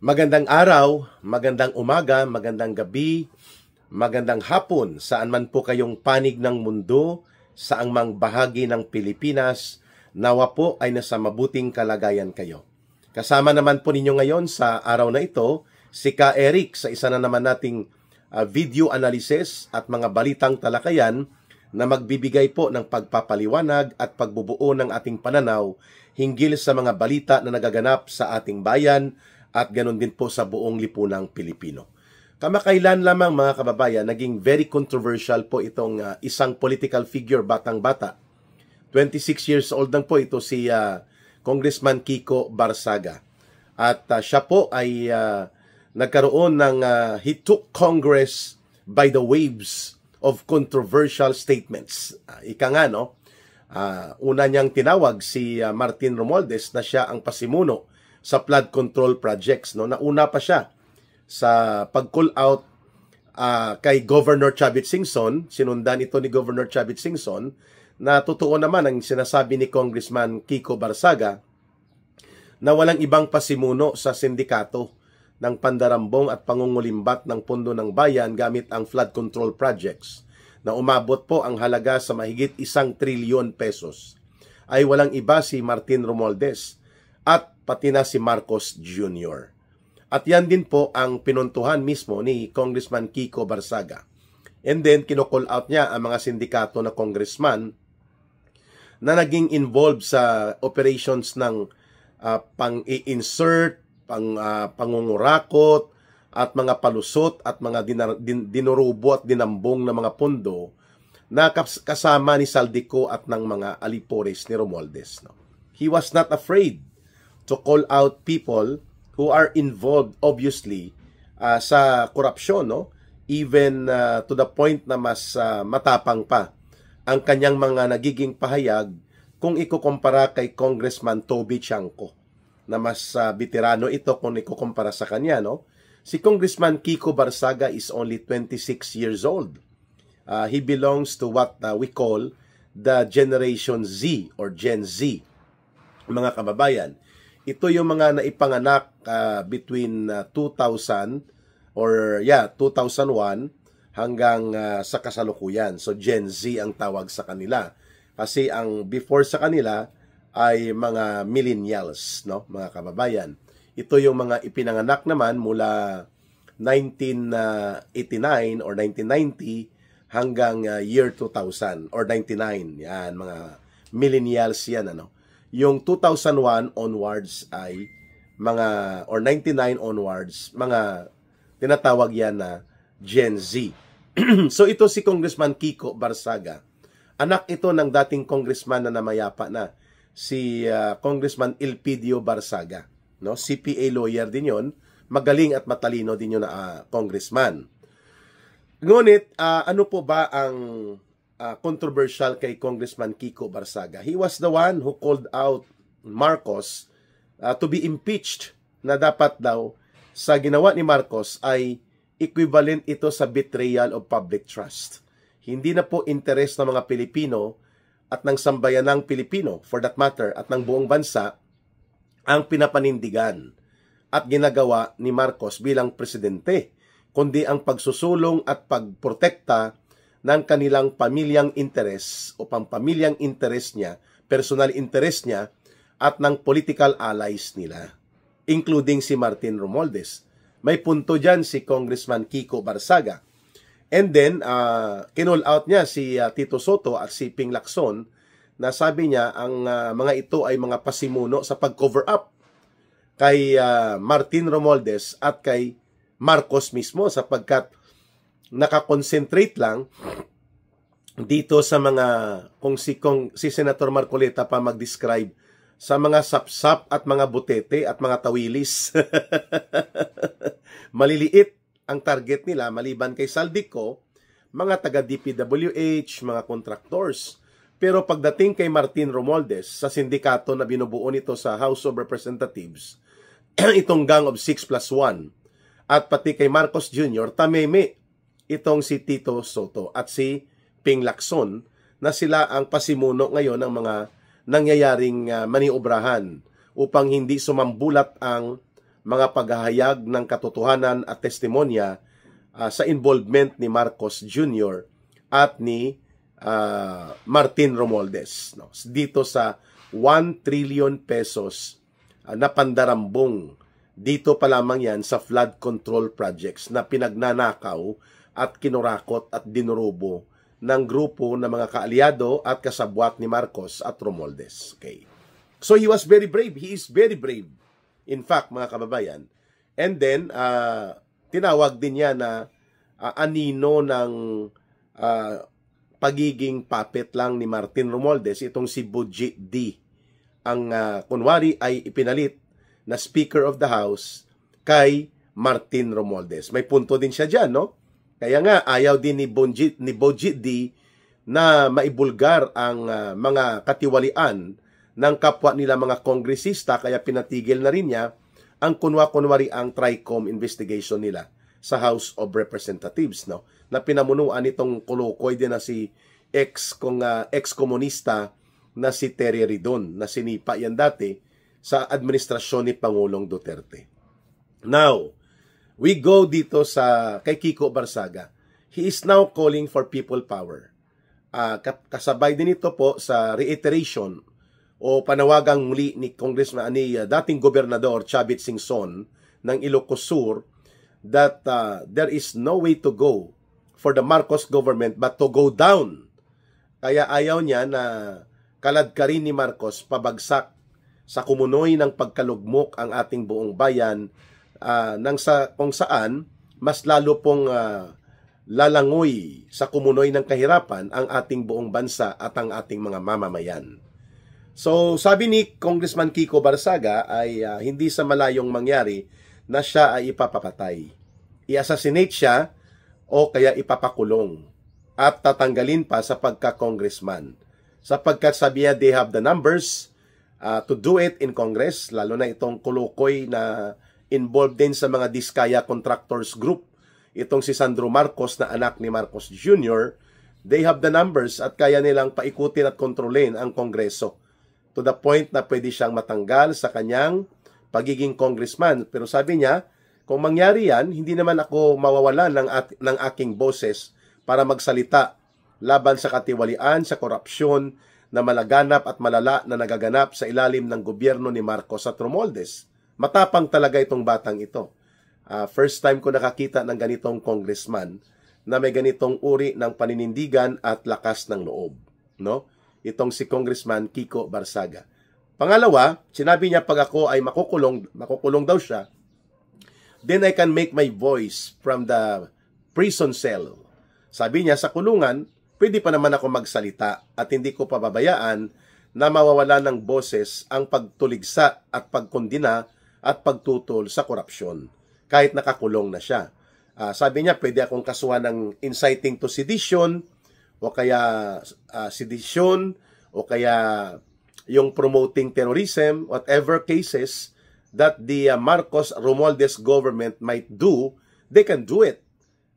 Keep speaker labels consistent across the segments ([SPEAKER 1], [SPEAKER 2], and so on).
[SPEAKER 1] Magandang araw, magandang umaga, magandang gabi, magandang hapon, saan man po kayong panig ng mundo, saang mang bahagi ng Pilipinas, nawa po ay nasa mabuting kalagayan kayo. Kasama naman po ninyo ngayon sa araw na ito, si Ka Eric sa isa na naman nating video analysis at mga balitang talakayan na magbibigay po ng pagpapaliwanag at pagbubuo ng ating pananaw hinggil sa mga balita na nagaganap sa ating bayan, at ganoon din po sa buong lipunang Pilipino. Kamakailan lamang mga kababayan, naging very controversial po itong isang political figure, batang-bata. 26 years old lang po ito si Congressman Kiko Barsaga. At siya po ay nagkaroon ng, he took Congress by the waves of controversial statements. Ika nga, no? Una niyang tinawag si Martin Romualdez na siya ang pasimuno sa flood control projects, no? Nauna pa siya sa pag-call out kay Governor Chavit Singson. Sinundan ito ni Governor Chavit Singson na totoo naman ang sinasabi ni Congressman Kiko Barsaga na walang ibang pasimuno sa sindikato ng pandarambong at pangungulimbat ng pondo ng bayan gamit ang flood control projects na umabot po ang halaga sa mahigit 1 trilyon pesos ay walang iba si Martin Romualdez at pati na si Marcos Jr. At yan din po ang pinuntuhan mismo ni Congressman Kiko Barsaga. And then, kinocall out niya ang mga sindikato na congressman na naging involved sa operations ng pang-i-insert, pangungurakot, at mga palusot at mga dinurubo at dinambong na mga pondo na kasama ni Saldico at ng mga alipores ni Romualdez. No? He was not afraid to call out people who are involved obviously sa korupsyon, no? Even to the point na mas matapang pa ang kanyang mga nagiging pahayag kung ikukumpara kay Congressman Toby Chanco na mas veterano ito kung ikukumpara sa kanya, no? Si Congressman Kiko Barsaga is only 26 years old. He belongs to what we call the Generation Z or Gen Z, mga kababayan. Ito yung mga naipanganak between 2000 or 2001 hanggang sa kasalukuyan. So Gen Z ang tawag sa kanila. Kasi ang before sa kanila ay mga millennials, no, mga kababayan. Ito yung mga ipinanganak naman mula 1989 or 1990 hanggang year 2000 or 99. Yan, mga millennials yan, ano. Yung 2001 onwards ay mga, or 99 onwards, mga tinatawag yan na Gen Z. So ito si Congressman Kiko Barsaga. Anak ito ng dating congressman na namayapa na, si Congressman Elpidio Barsaga. No? CPA lawyer din yon, magaling at matalino din yun na congressman. Ngunit, ano po ba ang controversial kay Congressman Kiko Barsaga? He was the one who called out Marcos to be impeached, na dapat daw sa ginawa ni Marcos ay equivalent ito sa betrayal of public trust. Hindi na po interes ng mga Pilipino at ng sambayanang Pilipino, for that matter, at ng buong bansa ang pinapanindigan at ginagawa ni Marcos bilang presidente, kundi ang pagsusulong at pagprotekta ng kanilang pamilyang interes o pampamilyang interes niya, personal interest niya, at ng political allies nila, including si Martin Romualdez. May punto dyan si Congressman Kiko Barsaga. And then, kinall out niya si Tito Soto at si Ping Lacson na sabi niya ang mga ito ay mga pasimuno sa pag-cover up kay Martin Romualdez at kay Marcos mismo, sapagkat nakakonsentrate lang dito sa mga, kung si Senator Marcoleta pa mag-describe, sa mga sapsap at mga butete at mga tawilis. Maliliit ang target nila, maliban kay Saldico, mga taga-DPWH, mga contractors. Pero pagdating kay Martin Romualdez, sa sindikato na binubuo nito sa House of Representatives, itong gang of 6+1, at pati kay Marcos Jr., tameme itong si Tito Soto at si Ping Lacson, na sila ang pasimuno ngayon ng mga nangyayaring maniobrahan upang hindi sumambulat ang mga paghahayag ng katotohanan at testimonya sa involvement ni Marcos Jr. at ni Martin Romualdez, no? Dito sa 1 trillion pesos na pandarambong. Dito pa lamang yan sa flood control projects na pinagnanakaw at kinurakot at dinurubo ng grupo ng mga kaalyado at kasabwat ni Marcos at Romualdez. Okay. So he was very brave. He is very brave. In fact, mga kababayan. And then, tinawag din niya na anino ng pagiging puppet lang ni Martin Romualdez, itong si Budgie D. Ang kunwari ay ipinalit na Speaker of the House kay Martin Romualdez. May punto din siya dyan, no? Kaya nga, ayaw din ni Budgie D na maibulgar ang mga katiwalian ng kapwa nila mga kongresista, kaya pinatigil na rin niya ang kunwari ang TRICOM investigation nila sa House of Representatives, no? Na pinamunuan itong kulukoy din na si ex-komunista na si Terry Ridon, na sinipa yan dati sa administrasyon ni Pangulong Duterte. Now, we go dito sa kay Kiko Barsaga. He is now calling for people power. Kasabay din ito po sa reiteration o panawagang muli ni Congressman dating Gobernador Chavit Singson ng Ilocos Sur that there is no way to go for the Marcos government but to go down. Kaya ayaw niya na kaladkarin ni Marcos pabagsak sa kumunoy ng pagkalugmok ang ating buong bayan, kung saan mas lalo pong lalangoy sa kumunoy ng kahirapan ang ating buong bansa at ang ating mga mamamayan. So sabi ni Congressman Kiko Barsaga ay hindi sa malayong mangyari na siya ay ipapapatay. I-assassinate siya o kaya ipapakulong at tatanggalin pa sa pagka-congressman. Sapagkat sabi niya they have the numbers to do it in Congress, lalo na itong kulukoy na involved din sa mga Diskaya Contractors Group. Itong si Sandro Marcos na anak ni Marcos Jr., they have the numbers at kaya nilang paikutin at kontrolin ang Kongreso to the point na pwede siyang matanggal sa kanyang pagiging congressman. Pero sabi niya, kung mangyari yan, hindi naman ako mawawalan ng aking boses para magsalita laban sa katiwalian, sa korupsyon na malaganap at malala na nagaganap sa ilalim ng gobyerno ni Marcos at Romualdez. Matapang talaga itong batang ito. First time ko nakakita ng ganitong congressman na may ganitong uri ng paninindigan at lakas ng loob, no? Itong si Congressman Kiko Barsaga. Pangalawa, sinabi niya pag ako ay makukulong daw siya, then I can make my voice from the prison cell. Sabi niya sa kulungan, pwede pa naman ako magsalita at hindi ko pababayaan na mawawala ng boses ang pagtuligsa at pagkondina at pagtutol sa korupsyon kahit nakakulong na siya. Sabi niya, pwede akong kasuhan ng inciting to sedition o kaya yung promoting terrorism, whatever cases that the Marcos Romualdez government might do, they can do it.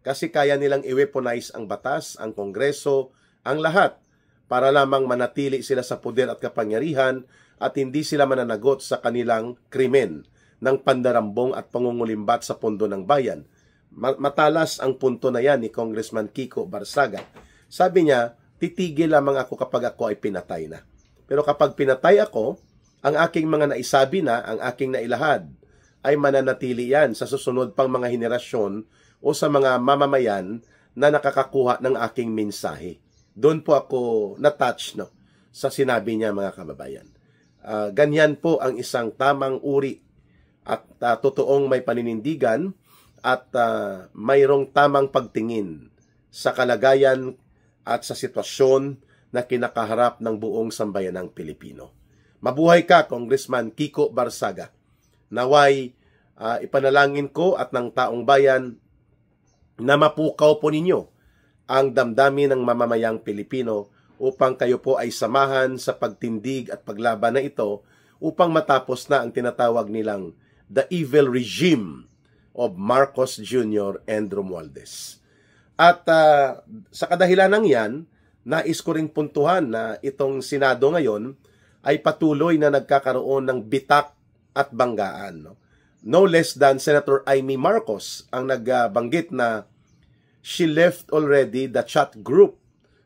[SPEAKER 1] Kasi kaya nilang i-weaponize ang batas, ang Kongreso, ang lahat para lamang manatili sila sa poder at kapangyarihan at hindi sila mananagot sa kanilang krimen ng pandarambong at pangungulimbat sa pondo ng bayan. Matalas ang punto na yan ni Congressman Kiko Barsaga. Sabi niya, titigil lamang ako kapag ako ay pinatay na. Pero kapag pinatay ako, ang aking mga naisabi na, ang aking nailahad, ay mananatili yan sa susunod pang mga henerasyon o sa mga mamamayan na nakakakuha ng aking mensahe. Doon po ako na-touch, no, sa sinabi niya, mga kababayan. Ganyan po ang isang tamang uri at totoong may paninindigan at mayroong tamang pagtingin sa kalagayan at sa sitwasyon na kinakaharap ng buong sambayanang Pilipino. Mabuhay ka, Congressman Kiko Barsaga. Naway ipanalangin ko at ng taong bayan na mapukaw po ninyo ang damdamin ng mamamayang Pilipino upang kayo po ay samahan sa pagtindig at paglaban na ito upang matapos na ang tinatawag nilang the evil regime of Marcos Jr. and Romualdez. At sa kadahilan ng yan, nais ko ring puntuhan na itong Senado ngayon ay patuloy na nagkakaroon ng bitak at banggaan, no? no less than Senator Amy Marcos ang nagbanggit na she left already the chat group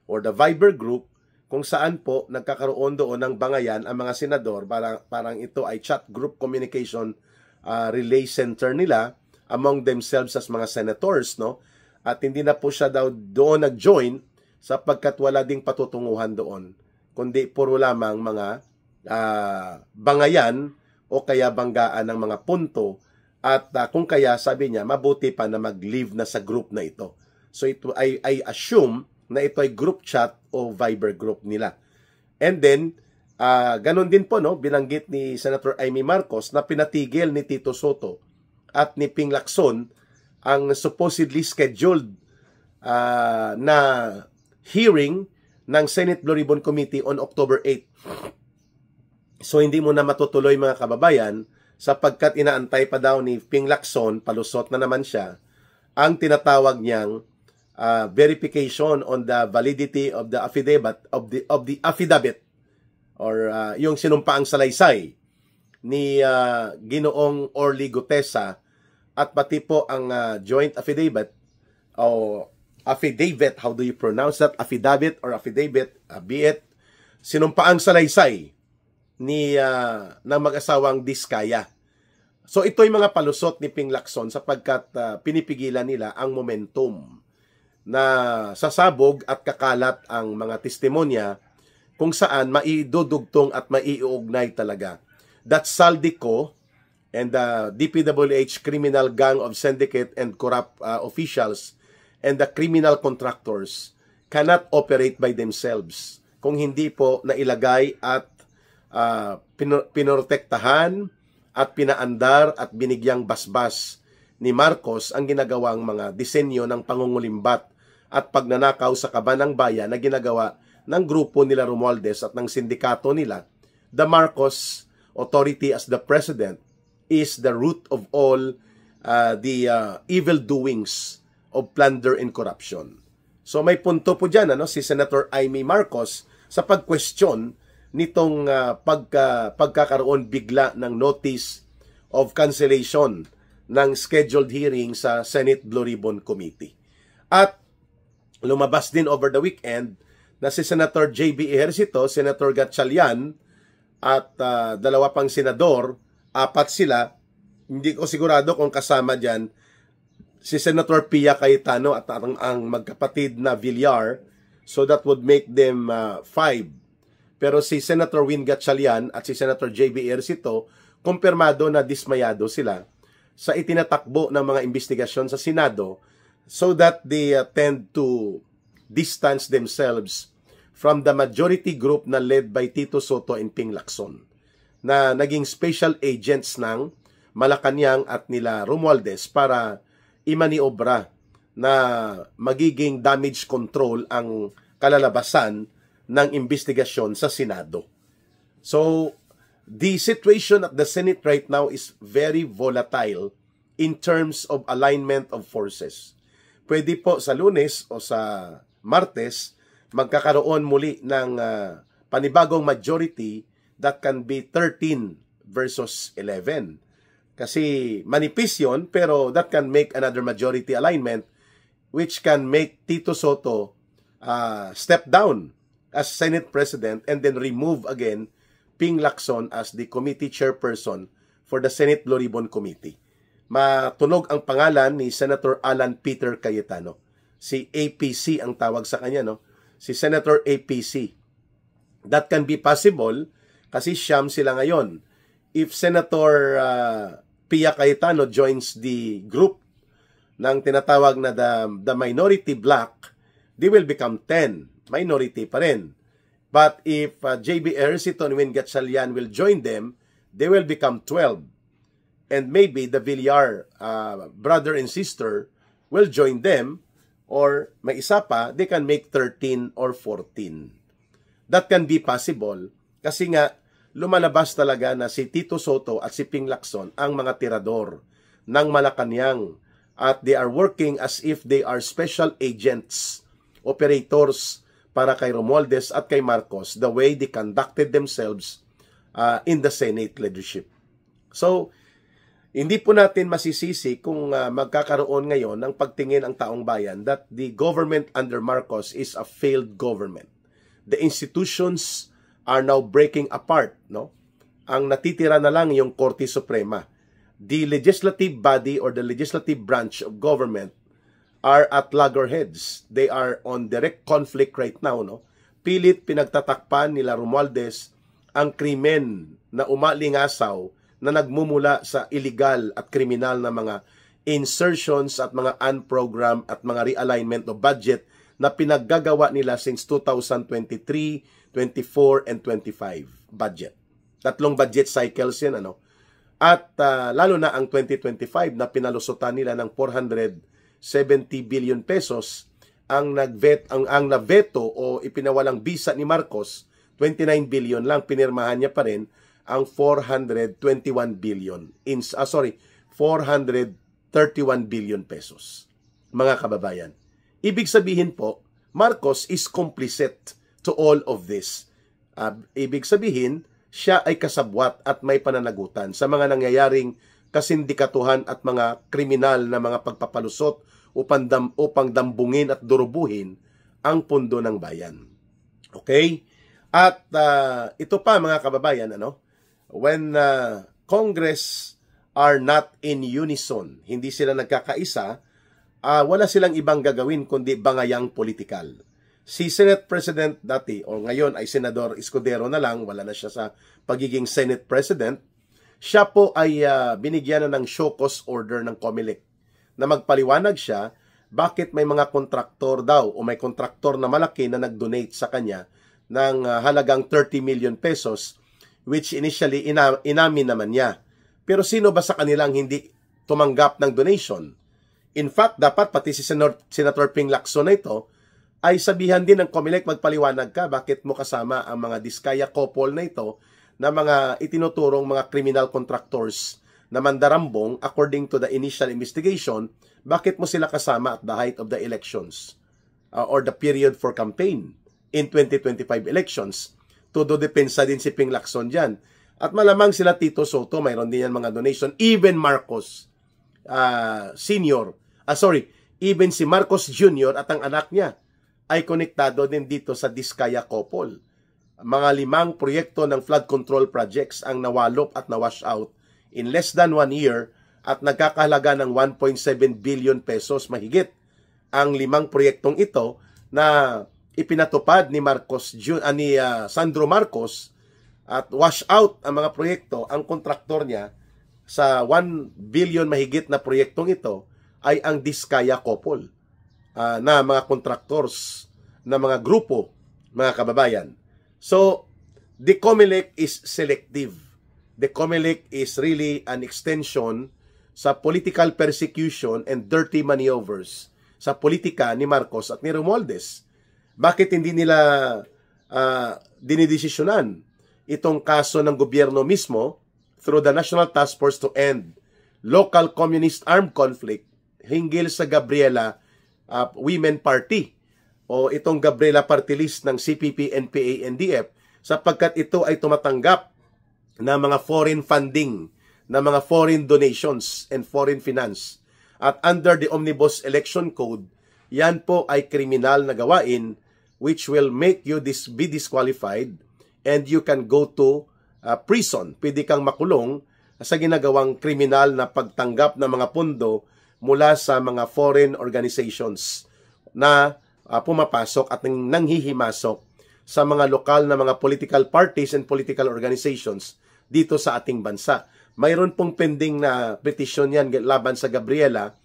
[SPEAKER 1] or the Viber group kung saan po nagkakaroon doon ng bangayan ang mga senador. Parang ito ay chat group communication relay center nila among themselves as mga senators, no? At hindi na po siya daw doon nag-join sapagkat wala ding patutunguhan doon, kundi puro lamang mga bangayan o kaya banggaan ng mga punto. At kung kaya, sabi niya, mabuti pa na mag-leave na sa group na ito. So ito I assume na ito ay group chat o Viber group nila. And then, ganun din po, no, binanggit ni Senator Amy Marcos na pinatigil ni Tito Soto at ni Ping Lacson ang supposedly scheduled na hearing ng Senate Blue Ribbon Committee on October 8. So hindi mo na matutuloy mga kababayan sapagkat inaantay pa daw ni Ping Lacson, palusot na naman siya, ang tinatawag niyang verification on the validity of the affidavit or yung sinumpaang salaysay ni Ginoong Orly Gutesa at pati po ang joint affidavit o affidavit, how do you pronounce that? Affidavit or affidavit, be it sinumpaang salaysay ni ng mag-asawang Diskaya. So ito'y mga palusot ni Ping Lacson sapagkat pinipigilan nila ang momentum na sasabog at kakalat ang mga testimonya kung saan maidudugtong at maiuugnay talaga that Saldico and the DPWH criminal gang of syndicate and corrupt officials and the criminal contractors cannot operate by themselves kung hindi po nailagay at pinoprotektahan at pinaandar at binigyang basbas ni Marcos ang ginagawang mga disenyo ng pangungulimbat at pagnanakaw sa kaban ng bayan na ginagawa ng grupo nila Romualdez at ng sindikato nila. The Marcos authority as the president is the root of all the evil doings of plunder and corruption. So may punto po dyan, si Senator Amy Marcos sa pag-question nitong pagkakaroon bigla ng notice of cancellation ng scheduled hearing sa Senate Blue Ribbon Committee. At lumabas din over the weekend na si Senator J.B. Ejercito, Senator Gatchalian at dalawa pang senador, 4 sila, hindi ko sigurado kung kasama dyan si Senator Pia Cayetano at ang magkapatid na Villar, so that would make them 5. Pero si Senator Win Gatchalian at si Senator J.B. Ejercito, kumpirmado na dismayado sila sa itinatakbo ng mga investigasyon sa Senado so that they tend to distance themselves from the majority group na led by Tito Soto and Ping Lacson na naging special agents ng Malacanang at nila Romualdez para imaniobra na magiging damage control ang kalalabasan ng investigasyon sa Senado. So, the situation at the Senate right now is very volatile in terms of alignment of forces. Pwede po sa Lunes o sa Martes, magkakaroon muli ng panibagong majority that can be 13 versus 11. Kasi manipis yun, pero that can make another majority alignment which can make Tito Soto step down as Senate President and then remove again Ping Lacson as the committee chairperson for the Senate Blue Ribbon Committee. Matunog ang pangalan ni Senator Alan Peter Cayetano. Si APC ang tawag sa kanya, no? Si Senator APC. That can be possible kasi siyam sila ngayon. If Senator Pia Cayetano joins the group ng tinatawag na the minority bloc, they will become 10. Minority pa rin. But if J.B. Ejercito and Win Gatchalian will join them, they will become 12. And maybe the Villar brother and sister will join them, or may isa pa, they can make 13 or 14. That can be possible kasi nga lumalabas talaga na si Tito Soto at si Ping Lacson ang mga tirador ng Malacanang at they are working as if they are special agents, operators para kay Romualdez at kay Marcos, the way they conducted themselves in the Senate leadership. So, Hindi po natin masisisi kung magkakaroon ngayon ng pagtingin ang taong bayan that the government under Marcos is a failed government. The institutions are now breaking apart, no? Ang natitira na lang yung Korte Suprema. The legislative body or the legislative branch of government are at loggerheads. They are on direct conflict right now, no? Pilit pinagtatakpan nila Romualdez ang krimen na umalingasaw na nagmumula sa illegal at kriminal na mga insertions at mga unprogram at mga realignment of budget na pinaggagawa nila since 2023, 24, and 25 budget. Tatlong budget cycles yan, ano? At lalo na ang 2025 na pinalusutan nila ng 470 billion pesos ang naveto o ipinawalang bisa ni Marcos, 29 billion lang, pinirmahan niya pa rin ang 431 billion. 431 billion pesos. Mga kababayan. Ibig sabihin po, Marcos is complicit to all of this. Ibig sabihin, siya ay kasabwat at may pananagutan sa mga nangyayaring kasindikatuhan at mga kriminal na mga pagpapalusot upang dambungin at durubuhin ang pundo ng bayan. Okay? At ito pa mga kababayan, ano? When Congress are not in unison, hindi sila nagkakaisa, wala silang ibang gagawin kundi bangayang politikal. Si Senate President dati, o ngayon ay Senador Escudero na lang, wala na siya sa pagiging Senate President, siya po ay binigyan na ng show cause order ng COMELEC na magpaliwanag siya bakit may mga kontraktor daw o may kontraktor na malaki na nag-donate sa kanya ng halagang 30 million pesos which initially inamin naman niya. Pero sino ba sa kanilang hindi tumanggap ng donation? In fact, dapat pati si Senator Ping Lacson na ito ay sabihan din ng COMELEC, magpaliwanag ka bakit mo kasama ang mga Diskaya couple na ito na mga itinuturong mga criminal contractors na mandarambong according to the initial investigation, bakit mo sila kasama at the height of the elections or the period for campaign in 2025 elections? Todo depensa din si Ping Lacson dyan. At malamang sila Tito Soto, mayroon din yan mga donation. Even Marcos even si Marcos Jr. at ang anak niya ay konektado din dito sa Diskaya couple. Mga 5 proyekto ng flood control projects ang nawalop at nawash out in less than 1 year at nagkakahalaga ng 1.7 billion pesos mahigit. Ang 5 proyektong ito na ipinatupad ni Sandro Marcos at wash out ang mga proyekto, ang kontraktor niya sa 1 billion mahigit na proyektong ito ay ang Diskaya couple. Na mga contractors, na mga grupo, mga kababayan. So, the COMELEC is selective. The COMELEC is really an extension sa political persecution and dirty maneuvers sa politika ni Marcos at ni Romualdez. Bakit hindi nila dinidesisyonan itong kaso ng gobyerno mismo through the National Task Force to End Local Communist Armed Conflict hinggil sa Gabriela Women Party o itong Gabriela Party List ng CPP, NPA, NDF sapagkat ito ay tumatanggap na mga foreign funding, na mga foreign donations and foreign finance. At under the Omnibus Election Code, yan po ay kriminal na gawain which will make you be disqualified and you can go to prison. Pwede kang makulong sa ginagawang kriminal na pagtanggap ng mga pondo mula sa mga foreign organizations na pumapasok at nanghihimasok sa mga lokal na mga political parties and political organizations dito sa ating bansa. Mayroon pong pending na petition yan laban sa Gabriela,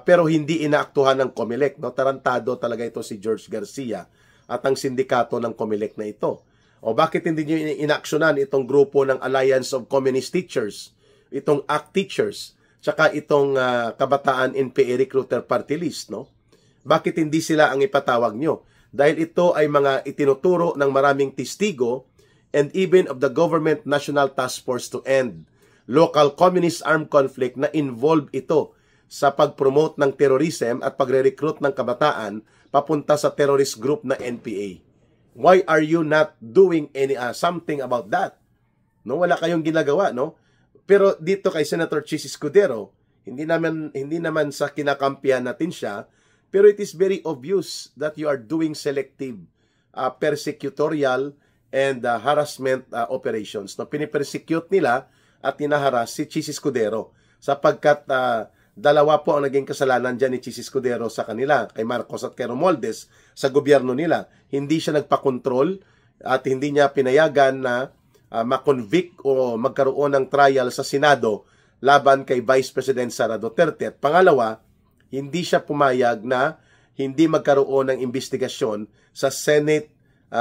[SPEAKER 1] pero hindi inaaktuhan ng COMELEC. No? Tarantado talaga ito si George Garcia at ang sindikato ng COMELEC na ito. O bakit hindi nyo inaaksyonan itong grupo ng Alliance of Communist Teachers, itong ACT Teachers, tsaka itong Kabataan NPA Recruiter Party List, no? Bakit hindi sila ang ipatawag nyo? Dahil ito ay mga itinuturo ng maraming testigo and even of the Government National Task Force to End Local Communist Armed Conflict na involved ito sa pag-promote ng terrorism at pagre-recruit ng kabataan papunta sa terrorist group na NPA. Why are you not doing something about that? No, wala kayong ginagawa, no? Pero dito kay Senator Chis Escudero, hindi naman sa kinakampihan natin siya, pero it is very obvious that you are doing selective persecutorial and harassment operations. No, pinipersecute nila at tinaharas si Chis Escudero sapagkat dalawa po ang naging kasalanan dyan ni Chis Escudero sa kanila, kay Marcos at kay Romualdez sa gobyerno nila. Hindi siya nagpakontrol at hindi niya pinayagan na makonvict o magkaroon ng trial sa Senado laban kay Vice President Sara Duterte. At pangalawa, hindi siya pumayag na hindi magkaroon ng investigasyon sa Senate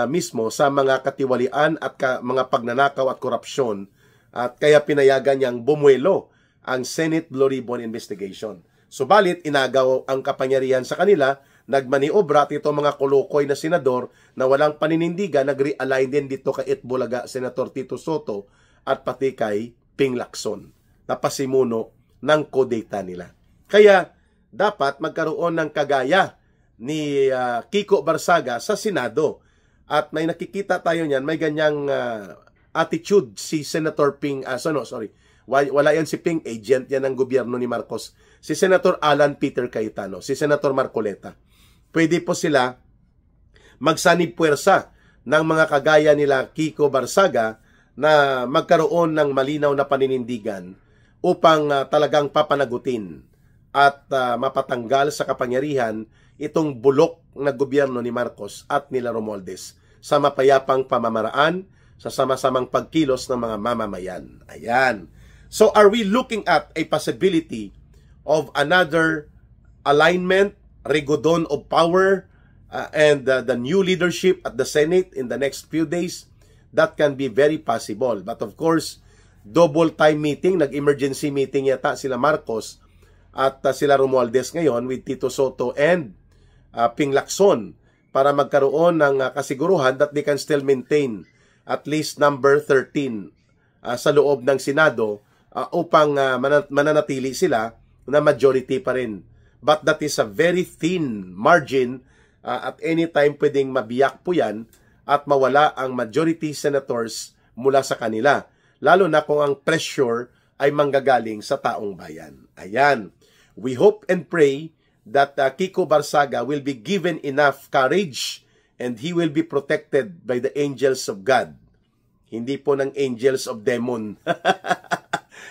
[SPEAKER 1] mismo sa mga katiwalian at mga pagnanakaw at korupsyon. At kaya pinayagan niyang bumuelo ang Senate Blue Ribbon Investigation. Subalit, inagaw ang kapangyarihan sa kanila, nagmaniobra at ito mga kulukoy na senador na walang paninindigan, nag-realign din dito kay Itbulaga, Senator Tito Soto at pati kay Ping Lacson, na pasimuno ng kodeta nila. Kaya, dapat magkaroon ng kagaya ni Kiko Barsaga sa Senado. At may nakikita tayo niyan, may ganyang attitude si Senator Ping, wala yan si Ping, agent yan ng gobyerno ni Marcos. Si Senator Alan Peter Cayetano, si Senator Marcoleta. Pwede po sila magsanib puwersa ng mga kagaya nila Kiko Barsaga na magkaroon ng malinaw na paninindigan upang talagang papanagutin at mapatanggal sa kapangyarihan itong bulok na gobyerno ni Marcos at nila Romualdez sa mapayapang pamamaraan, sa sama-samang pagkilos ng mga mamamayan. Ayan. So are we looking at a possibility of another alignment, regodon of power, and the new leadership at the Senate in the next few days? That can be very possible. But of course, double time meeting, nag-emergency meeting yata sila Marcos at sila Romualdez ngayon with Tito Soto and Ping Lacson para magkaroon ng kasiguruhan that they can still maintain at least number 13 sa loob ng Senado upang mananatili sila na majority pa rin. But that is a very thin margin. At any time pwedeng mabiyak po yan at mawala ang majority senators mula sa kanila. Lalo na kung ang pressure ay manggagaling sa taong bayan. Ayan. We hope and pray that Kiko Barsaga will be given enough courage and he will be protected by the angels of God. Hindi po ng angels of demon.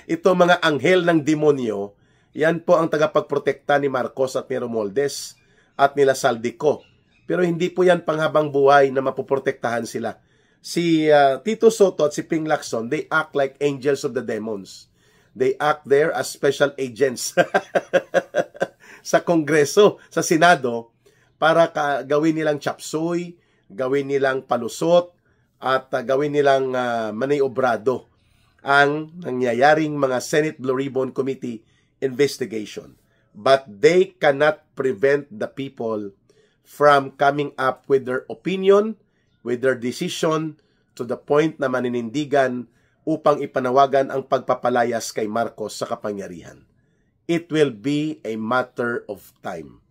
[SPEAKER 1] Ito mga anghel ng demonyo, yan po ang tagapagprotekta ni Marcos at ni Romualdez at nila Saldico. Pero hindi po yan panghabang buhay na mapoprotektahan sila. Si Tito Soto at si Ping Lacson, they act like angels of the demons. They act there as special agents sa Kongreso, sa Senado, para gawin nilang chapsuy, gawin nilang palusot, at gawin nilang maniobrado ang nangyayaring mga Senate Blue Ribbon Committee investigation. But they cannot prevent the people from coming up with their opinion, with their decision, to the point na maninindigan upang ipanawagan ang pagpapalayas kay Marcos sa kapangyarihan. It will be a matter of time.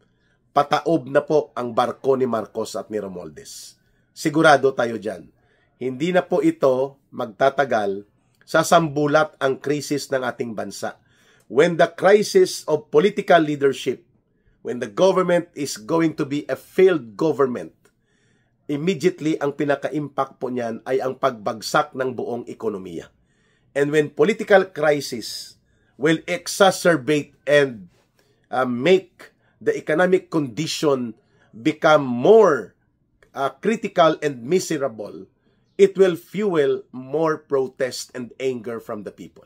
[SPEAKER 1] Pataob na po ang barko ni Marcos at ni Romualdez. Sigurado tayo dyan. Hindi na po ito magtatagal, sasambulat ang krisis ng ating bansa. When the crisis of political leadership, when the government is going to be a failed government, immediately ang pinaka-impact po niyan ay ang pagbagsak ng buong ekonomiya. And when political crisis will exacerbate and make the economic condition become more critical and miserable, it will fuel more protest and anger from the people.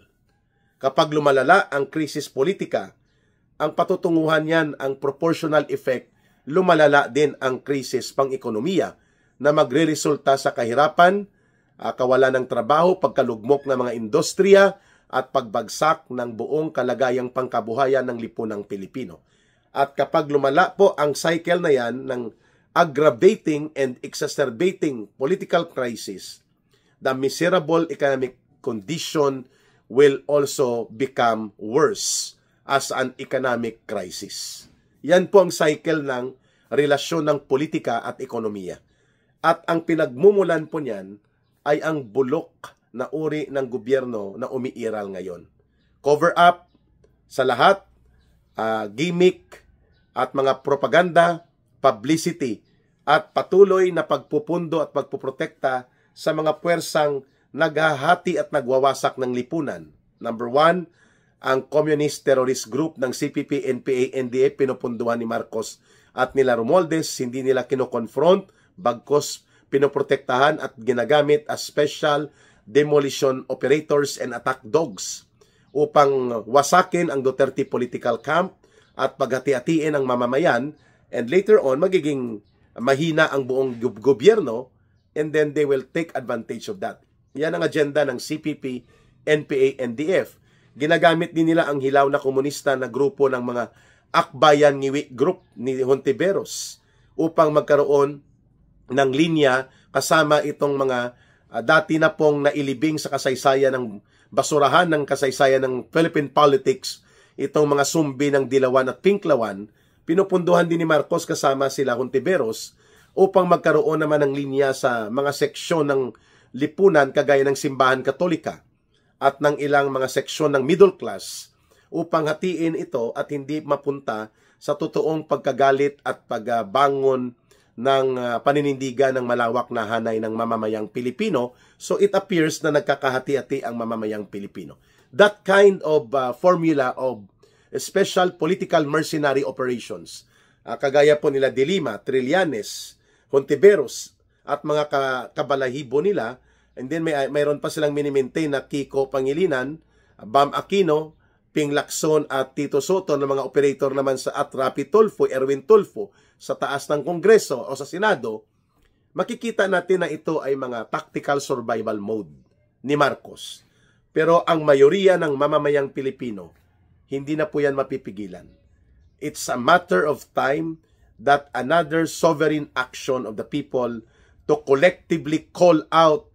[SPEAKER 1] Kapag lumalala ang krisis politika, ang patutunguhan yan, ang proportional effect, lumalala din ang krisis pang-ekonomiya na magre-resulta sa kahirapan, kawalan ng trabaho, pagkalugmok ng mga industriya, at pagbagsak ng buong kalagayang pangkabuhayan ng lipunang Pilipino. At kapag lumala po ang cycle na yan ng aggravating and exacerbating political crisis, the miserable economic condition will also become worse as an economic crisis. Yan po ang cycle ng relasyon ng politika at ekonomiya. At ang pinagmumulan po niyan ay ang bulok na uri ng gobyerno na umiiral ngayon. Cover up sa lahat, gimmick at mga propaganda, publicity, at patuloy na pagpupundo at pagpuprotekta sa mga puwersang naghahati at nagwawasak ng lipunan. Number 1, ang Communist Terrorist Group ng CPP, NPA, NDF, pinupunduhan ni Marcos at nila Romualdez, hindi nila kinoconfront, bagkos pinoprotektahan at ginagamit as special demolition operators and attack dogs upang wasakin ang Duterte political camp at paghati-hatiin ang mamamayan, and later on magiging mahina ang buong gobyerno, and then they will take advantage of that. Yan ang agenda ng CPP, NPA, NDF. Ginagamit din nila ang hilaw na komunista na grupo ng mga Akbayan Ngiwi Group ni Hontiveros upang magkaroon ng linya kasama itong mga dati na pong nailibing sa kasaysayan ng basurahan ng kasaysayan ng Philippine politics, itong mga sumbi ng Dilawan at Pinklawan. Pinupunduhan din ni Marcos kasama sila Hontiveros upang magkaroon naman ng linya sa mga seksyon ng lipunan kagaya ng Simbahan Katolika at ng ilang mga seksyon ng middle class upang hatiin ito at hindi mapunta sa totoong pagkagalit at pagbangon ng paninindigan ng malawak na hanay ng mamamayang Pilipino. So it appears na nagkakahati-hati ang mamamayang Pilipino. That kind of formula of special political mercenary operations, kagaya po nila De Lima, Trillanes, Hontiveros at mga kabalahibo nila, and then mayroon pa silang minimaintain na Kiko Pangilinan, Bam Aquino, Ping Lacson at Tito Soto ng mga operator naman at Rapi Tulfo, Erwin Tulfo sa taas ng Kongreso o sa Senado. Makikita natin na ito ay mga tactical survival mode ni Marcos. Pero ang mayoriya ng mamamayang Pilipino, hindi na po yan mapipigilan. It's a matter of time that another sovereign action of the people to collectively call out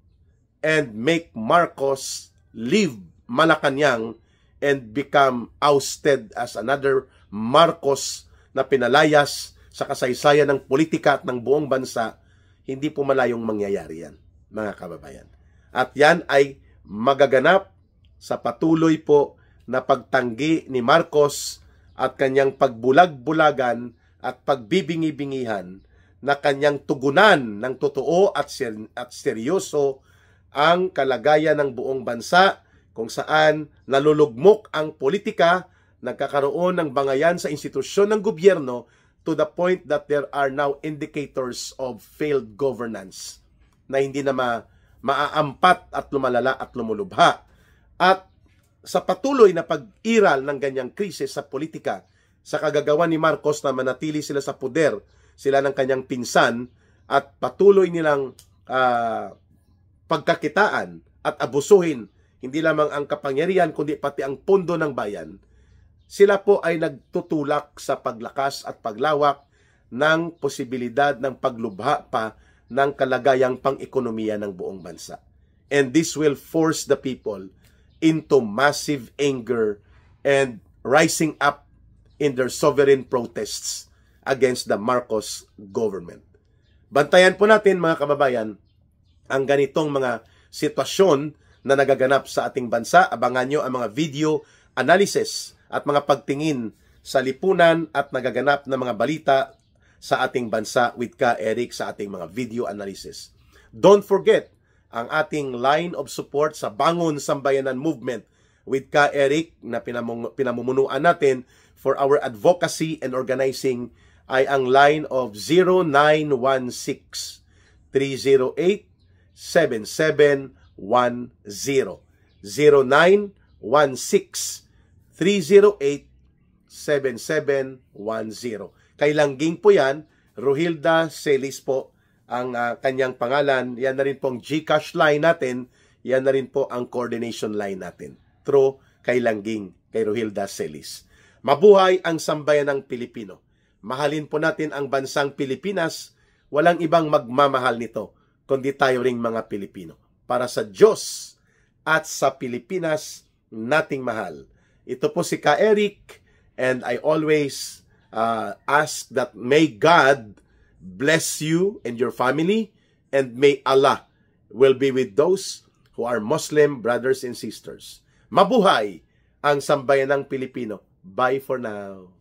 [SPEAKER 1] and make Marcos leave Malacanang and become ousted as another Marcos na pinalayas sa kasaysayan ng politika at ng buong bansa, hindi po malayong mangyayari yan, mga kababayan. At yan ay magaganap sa patuloy po na pagtanggi ni Marcos at kanyang pagbulag-bulagan at pagbibingi-bingihan na kanyang tugunan ng totoo at seryoso ang kalagayan ng buong bansa, kung saan nalulugmok ang politika, nagkakaroon ng bangayan sa institusyon ng gobyerno to the point that there are now indicators of failed governance na hindi na maaampat at lumalala at lumulubha. At sa patuloy na pag-iral ng ganyang krisis sa politika, sa kagagawa ni Marcos na manatili sila sa poder, sila ng kanyang pinsan, at patuloy nilang pagkakitaan at abusuhin hindi lamang ang kapangyarihan kundi pati ang pondo ng bayan, sila po ay nagtutulak sa paglakas at paglawak ng posibilidad ng paglubha pa ng kalagayang pang-ekonomiya ng buong bansa. And this will force the people into massive anger and rising up in their sovereign protests against the Marcos government. Bantayan po natin, mga kababayan, ang ganitong mga sitwasyon na nagaganap sa ating bansa. Abangan nyo ang mga video analysis at mga pagtingin sa lipunan at nagaganap na mga balita sa ating bansa with Ka Eric sa ating mga video analysis. Don't forget ang ating line of support sa Bangon Sambayanan Movement with Ka Eric na pinamumunuan natin for our advocacy and organizing ay ang line of 0916 308 7710 0916-308-7710. Kay Langging po yan, Rohilda Celis po ang kanyang pangalan. Yan na rin po ang GCash line natin. Yan na rin po ang coordination line natin. Through kay Langging, kay Rohilda Celis. Mabuhay ang sambayanang Pilipino. Mahalin po natin ang bansang Pilipinas. Walang ibang magmamahal nito, kundi tayo ring mga Pilipino. Para sa Diyos at sa Pilipinas nating mahal. Ito po si Ka Eric, and I always ask that may God bless you and your family, and may Allah will be with those to our Muslim brothers and sisters. Mabuhay ang sambayanang Pilipino. Bye for now.